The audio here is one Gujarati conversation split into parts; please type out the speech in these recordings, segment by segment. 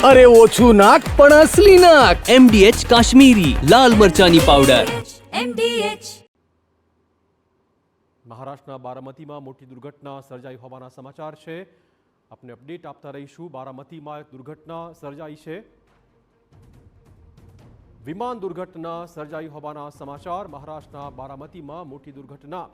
અરે ઓછું નાક પણ અસલી નાક. MDH કાશ્મીરી લાલ મરચાની પાવડર. MDH. મહારાષ્ટ્રના બારામતીમાં મોટી દુર્ઘટના સર્જાઈ હોવાના સમાચાર છે. આપને અપડેટ આપતા રહીશું. બારામતીમાં એક દુર્ઘટના સર્જાઈ છે. વિમાન દુર્ઘટના સર્જાઈ હોવાના સમાચાર. મહારાષ્ટ્રના બારામતીમાં મોટી દુર્ઘટના.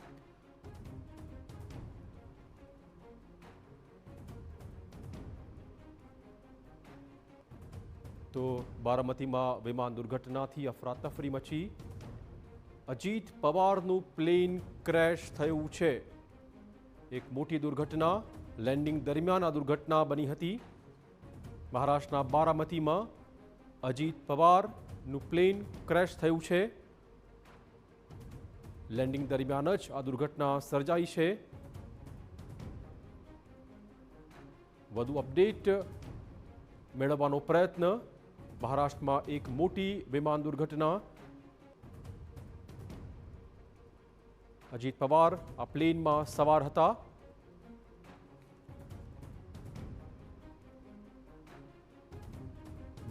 તો બારામતીમાં વિમાન દુર્ઘટનાથી અફરાતફરી મચી. અજીત પવારનું પ્લેન ક્રેશ થયું છે. એક મોટી દુર્ઘટના. લેન્ડિંગ દરમિયાન આ દુર્ઘટના બની હતી. મહારાષ્ટ્રના બારામતીમાં અજીત પવારનું પ્લેન ક્રેશ થયું છે. લેન્ડિંગ દરમિયાન જ આ દુર્ઘટના સર્જાઈ છે. વધુ અપડેટ મેળવવાનો પ્રયત્ન. મહારાષ્ટ્રમાં એક મોટી વિમાન દુર્ઘટના. અજીત પવાર આ પ્લેનમાં સવાર હતા.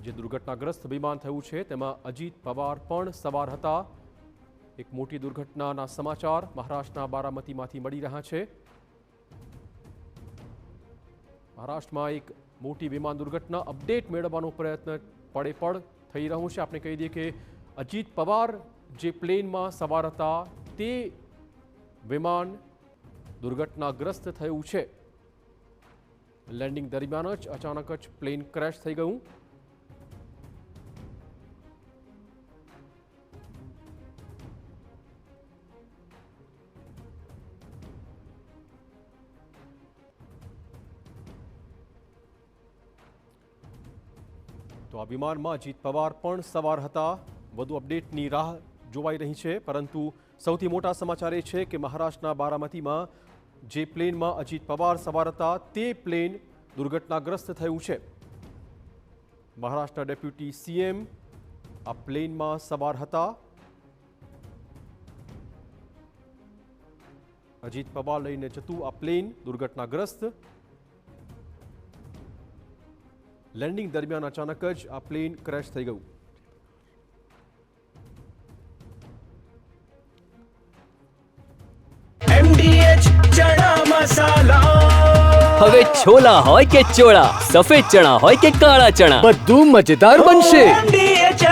જે દુર્ઘટનાગ્રસ્ત વિમાન થયું છે તેમાં અજીત પવાર પણ સવાર હતા. એક મોટી દુર્ઘટનાના સમાચાર મહારાષ્ટ્રના બારામતીમાંથી મળી રહ્યા છે. મહારાષ્ટ્રમાં એક મોટી વિમાન દુર્ઘટના. અપડેટ મેળવવાનો પ્રયત્ન પડે થઈ રહ્યું છે. આપણે કહી દઈએ કે અજીત પવાર જે પ્લેનમાં સવાર હતા તે વિમાન દુર્ઘટનાગ્રસ્ત થયું છે. લેન્ડિંગ દરમિયાન જ અચાનક જ પ્લેન ક્રેશ થઈ ગયું. તો આ વિમાનમાં અજીત પવાર પણ સવાર હતા. વધુ અપડેટની રાહ જોવાઈ રહી છે. પરંતુ સૌથી મોટા સમાચાર એ છે કે મહારાષ્ટ્રના બારામતીમાં જે પ્લેનમાં અજીત પવાર સવાર હતા તે પ્લેન દુર્ઘટનાગ્રસ્ત થયું છે. મહારાષ્ટ્રના ડેપ્યુટી CM આ પ્લેનમાં સવાર હતા. અજીત પવાર લઈને જતું આ પ્લેન દુર્ઘટનાગ્રસ્ત. લેન્ડિંગ દરમિયાન અચાનક જ આ પ્લેન ક્રેશ થઈ ગયું. MDH ચણા મસાલા. હવે છોલા હોય કે ચોળા, સફેદ ચણા હોય કે કાળા ચણા, બધું મજેદાર બનશે. MDH